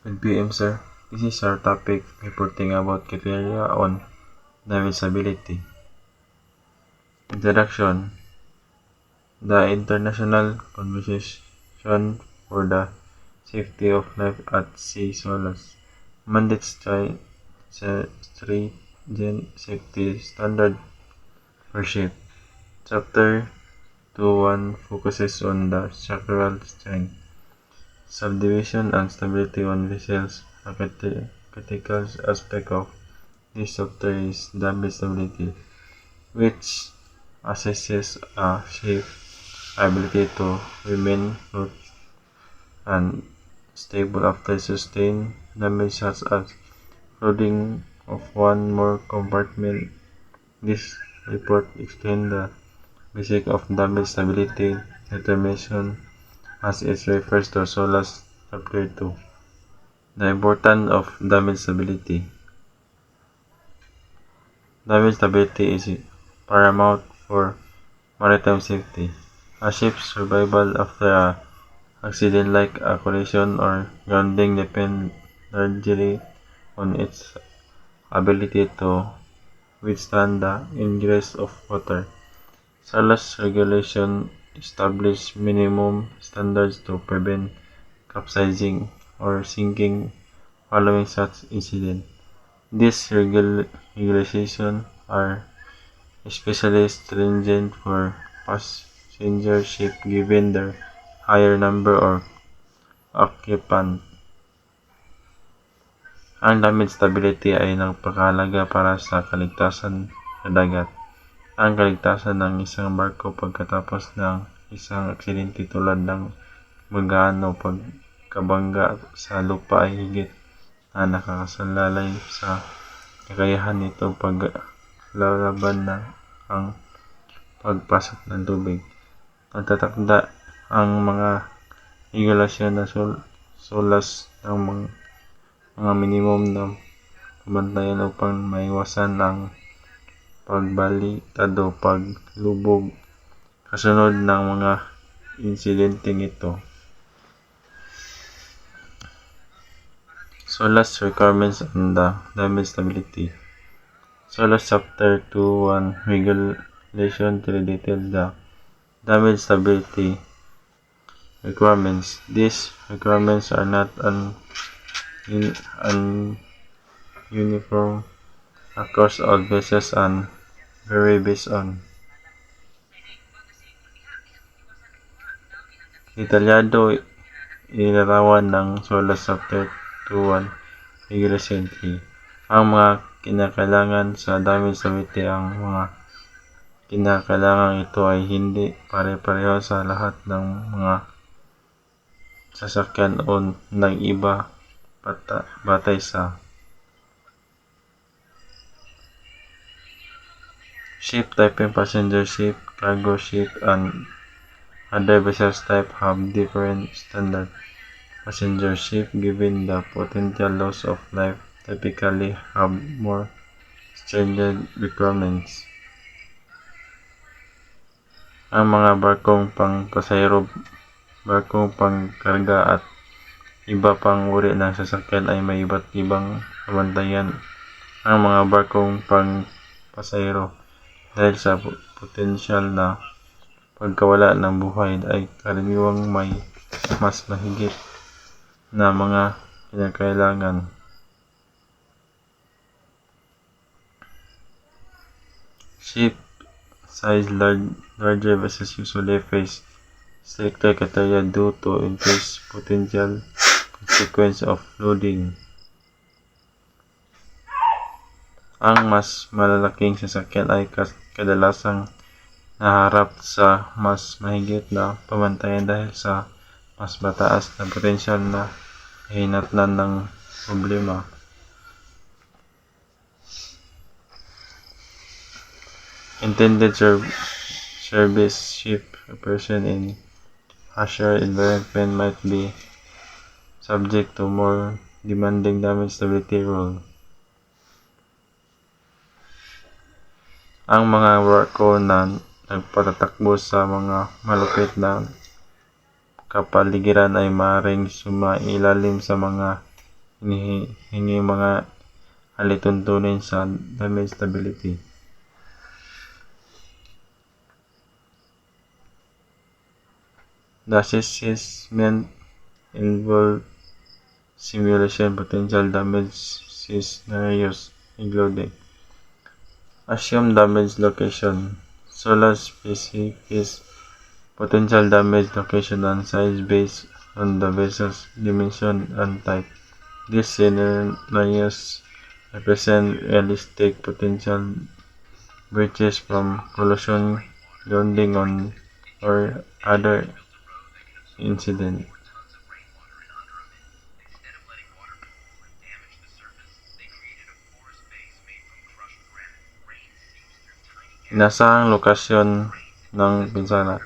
Good PM, sir. This is our topic reporting about criteria on navigability. Introduction. The International Convention for the Safety of Life at Sea SOLAS mandates stringent safety standard for ships. Chapter 2.1 focuses on the structural strength, subdivision, and stability on vessels. A critical aspect of this chapter is damage stability, which assesses a ship's ability to remain float and stable after sustained damage such as flooding of one more compartment. This report explains the basics of damage stability determination as it refers to SOLAS Chapter 2. The importance of damage stability. Damage stability is paramount for maritime safety. A ship's survival after an accident like a collision or grounding depends largely on its ability to withstand the ingress of water. SOLAS regulations establish minimum standards to prevent capsizing or sinking following such incident. These regulations are especially stringent for passenger ships given their higher number of occupants. Ang damage stability ay napakahalaga para sa kaligtasan sa dagat. Ang kaligtasan ng isang barko pagkatapos ng isang aksidente tulad ng magaan o pagkabangga sa lupa ay higit na nakakasalalay sa kakayahan nito paglalaban na ang pagpasok ng tubig. Nagtatakda ang mga regulasyon na SOLAS ng mga minimum na pamantayan upang maiwasan ang pagbaliktad o paglubog kasunod ng mga insidenteng ito. SOLAS requirements on the damage stability. SOLAS Chapter 2.1 Regulation to detail the damage stability requirements. These requirements are not uniform across all vessels and vary based on detalyado inilarawan ng SOLAS Chapter 2.1 Regulation 3. Ang mga kinakailangan sa damage stability. Ang mga kinakailangan ito ay hindi pare-pareho sa lahat ng mga sasakyan o nag-iba batay sa ship type. Passenger ship, cargo ship, and other vessels type have different standards. Passenger ship, given the potential loss of life, typically have more stringent requirements. Ang mga barkong pang-pasahero, barkong pangkarga at iba pang uri ng sasakyan ay may iba't ibang pamantayan. Ang mga barkong pang-pasahero, dahil sa potensyal na pagkawala ng buhay, ay karaniwang may mas mahigit na mga kinakailangan. Ship size. Larger vessels usually face stricter criteria due to increased potential consequence of loading. Ang mas malalaking sasakyan ay kadalasang naharap sa mas mahigit na pamantayan dahil sa mas mataas na potensyal na kahinatnan ng problema. Intended service ship operation in harsher environment might be subject to more demanding damage stability rule. Ang mga barko na nagpatatakbo sa mga malupit na kapaligiran ay maaaring sumailalim sa mga hinihingi mga alituntunin sa damage stability. The assessment involved simulation potential damage scenarios, including assumed damage location, solar specific potential damage location and size based on the vessel's dimension and type. These scenarios represent realistic potential breaches from collision, grounding on or other incident. Inasahang lokasyon ng pinsala.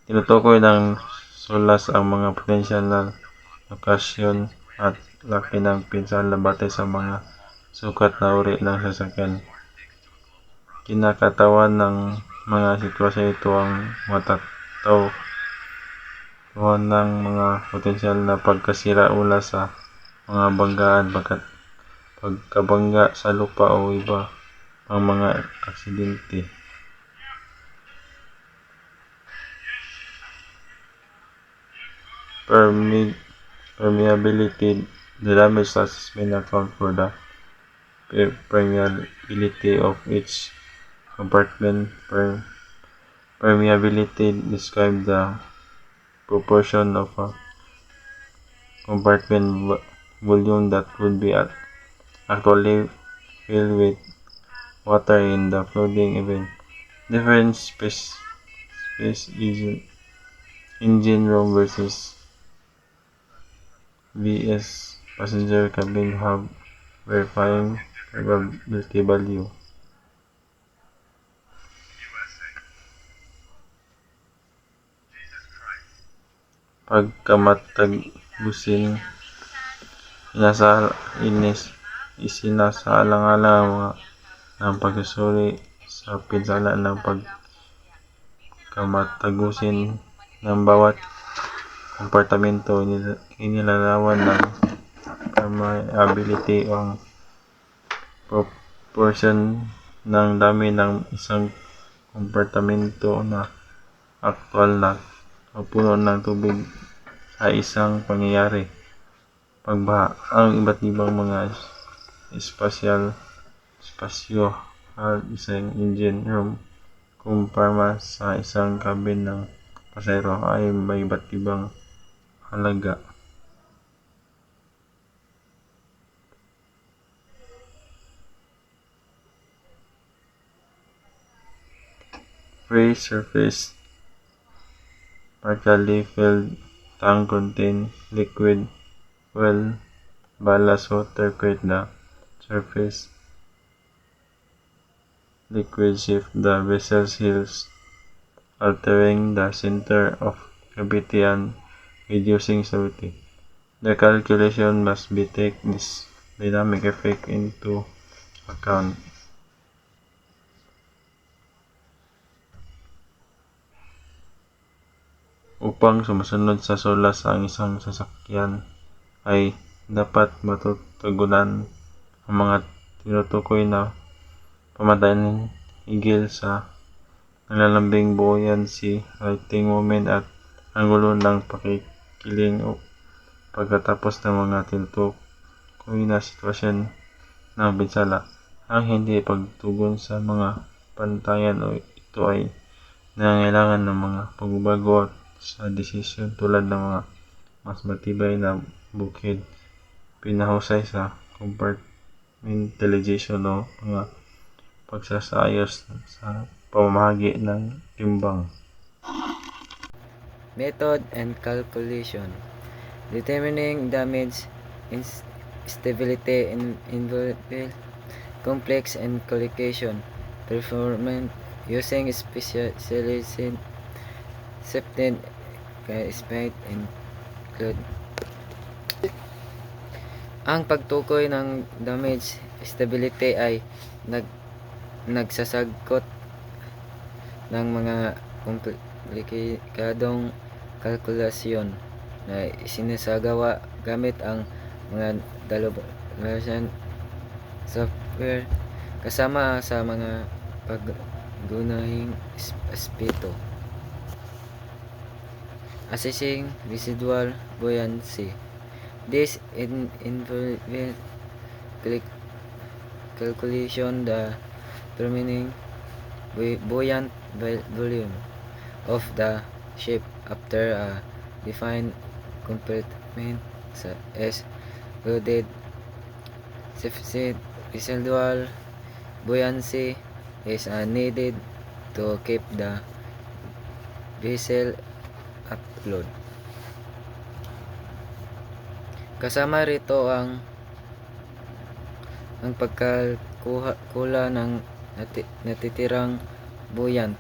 Tinutukoy ng SOLAS ang mga potensyal na lokasyon at laki ng pinsala batay sa mga sukat na uri ng sasakyan. Kinakatawan ng mga sitwasyon ito ang matatauhan ng mga potensyal na pagkasira mula sa mga banggaan, pagkabangga sa lupa o iba pang mga aksidente. Permeability. The damage assessment account for the permeability of each compartment. Permeability describes the proportion of a compartment volume that would be actually filled with water in the flooding event. Different space engine room versus vs passenger cabin have verifying permeability value. Pagkamatagbusin, isinasaalang-alang ang pagsusuri sa pinsala ng pagkamatagusin ng bawat kompartamento. Inilarawan ng permeability ang proportion ng dami ng isang kompartamento na aktwal na puno ng tubig sa isang pangyayari. Pagbaha. Ang iba't ibang mga espasyo isang engine room kumpara sa isang cabin ng pasahero ay may iba't ibang halaga. Free surface. Partially filled tank contain liquid fuel. Ballast water create the surface. Liquid shift the vessel's heels, altering the center of gravity and reducing stability. The calculation must be take this dynamic effect into account. Upang sumusunod sa SOLAS ang isang sasakyan ay dapat matutugunan ang mga tinutukoy na pamatayan higil sa nalalambing buoyancy, righting moment at anggulo ng pakikiling pagkatapos ng mga tinutukoy na sitwasyon ng pinsala. Ang hindi pagtugon sa mga pantayan o ito ay nangangailangan ng mga pagbabago sa desisyon tulad ng mga mas matibay na bukid, pinahusay sa compartmentalization o mga pagsasayos sa pamamahagi ng timbang. Method and calculation. Determining damage stability involves complex and calculation performance using specialized accepted aspect include ang pagtukoy ng damage stability ay nagsasagot ng mga komplikadong kalkulasyon na isinasagawa gamit ang mga version software kasama sa mga paggunahing aspeto. Assessing residual buoyancy. This involves calculation the determining buoyant volume of the ship after a defined compartment is loaded. Sufficient residual buoyancy is needed to keep the vessel afloat. Kasama rito ang pagkakula ng natitirang buoyant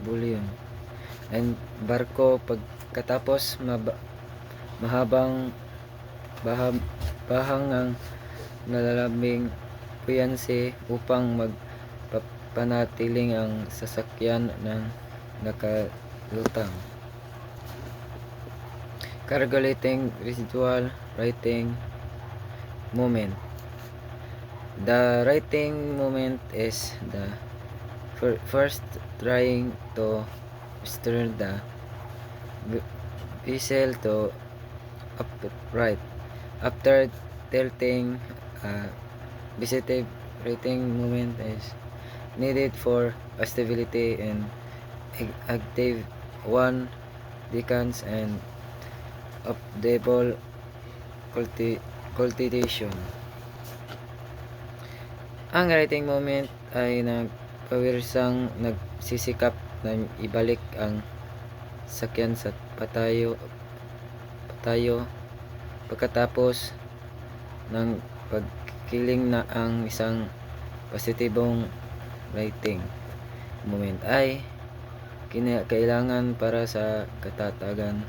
volume and barko pagkatapos bahang ang nalalabing buoyancy upang magpapanatiling ang sasakyan ng nakalutang. Calculating residual righting moment. The righting moment is the first trying to steer the vessel to upright. After tilting, positive righting moment is needed for stability and active one decans and updatable cultivation. Ang righting moment ay nagpawirsang nagsisikap na ibalik ang sakyan sa patayo pagkatapos ng pagkiling na ang isang positibong righting moment ay kinakailangan para sa katatagan.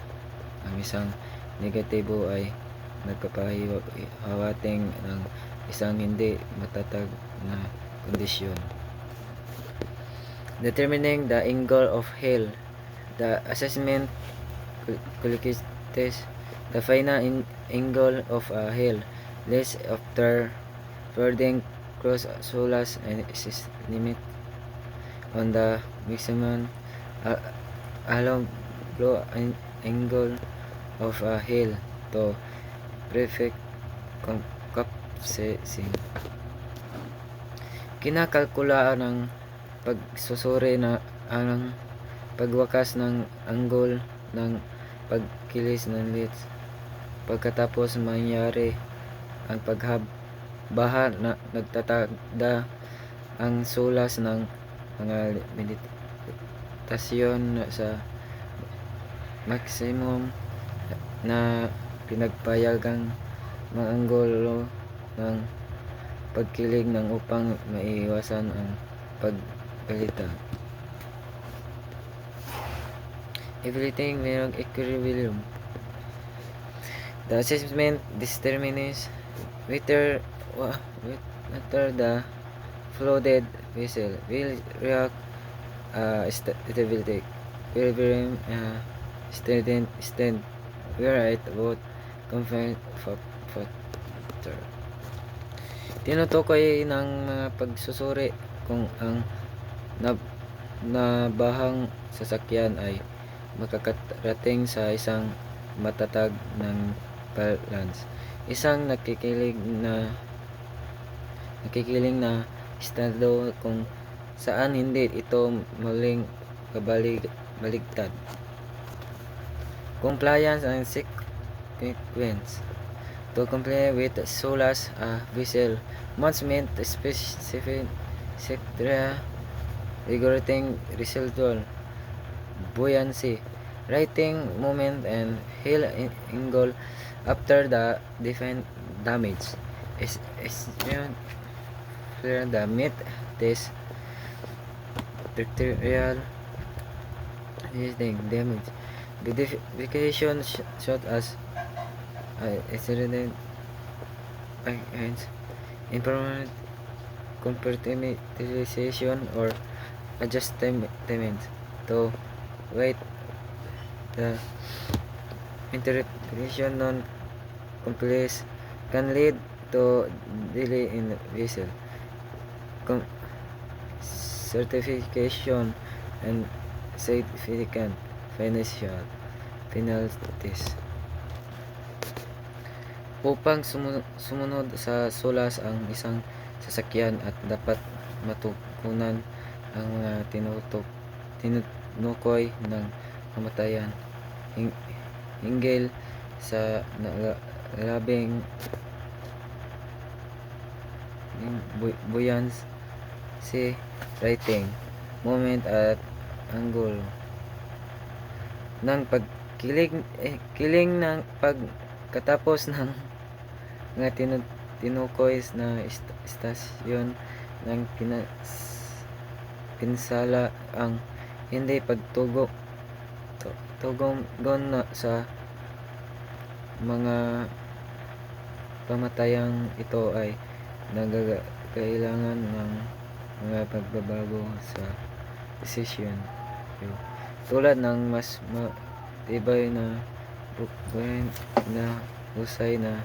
Ang isang negatibo ay nagpapahiwating ng isang hindi matatag na kondisyon. Determining the angle of hail. The assessment calculates the final angle of a hail less after furthering cross solas and is limit on the maximum along blow angle of a hail to perfect capsicing. Kinakalkulaan ng pagsusuri na ang pagwakas ng angle ng pagkilis ng leads pagkatapos mangyari ang pagbaha na nagtatagda ang sulas ng mga meditasyon sa maximum na pinagpayagang mga anggulo ng pagkilig ng upang maiwasan ang pagbalita. Everything mayroong equilibrium. The assessment determines whether the flooded vessel will react stability. Equilibrium stand we right about confident factor. Tinutukoy ng mga pagsusuri kung ang nabahang sasakyan ay makakarating sa isang matatag ng balance. Isang nakikiling na estado kung saan hindi ito maling baligtad. Compliance and sequence. To comply with SOLAS, a vessel must meet specific criteria regarding residual buoyancy, righting moment, and hail angle after the defined damage. The meet this criteria damage. Verification such as accident, impermanent compartmentalization or adjustment to weight the interpretation non-complete can lead to delay in vessel certification and significant financial penalties. Upang sumunod sa SOLAS ang isang sasakyan at dapat matugunan ang mga tinutukoy ng kamatayan hinggil sa labing buoyancy, rating, moment at angle ng kiling ng pagkatapos ng mga tinukoy na istasyon ng pinsala ang hindi pagtugon na sa mga pamatayang ito ay nagkailangan ng mga pagbabago sa desisyon tulad ng mas matibay na husay na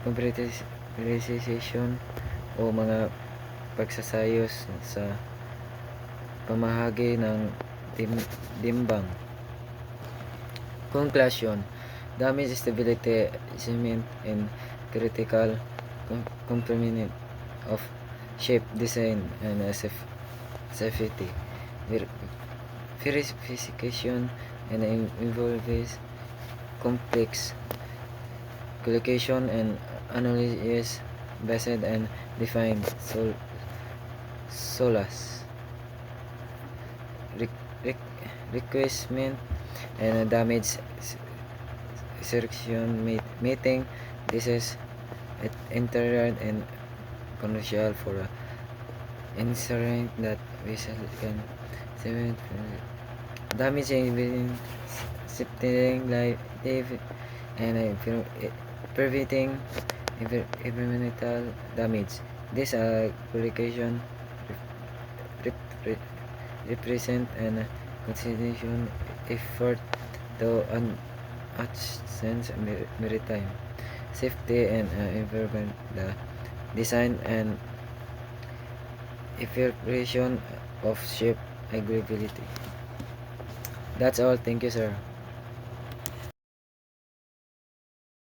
prioritization o mga pagsasayos sa pamahagi ng timbang. Conclusion: damage, stability, cement, and critical component of shape, design, and safety verification and involves complex calculation and analysis based and defined SOLAS requirement and damage selection meeting. This is integral and crucial for ensuring that vessel can survive damage in separating life and preventing environmental damage. This application represent an consideration effort to enhance maritime safety and environment, the design and evaluation of ship agility. That's all. Thank you, sir.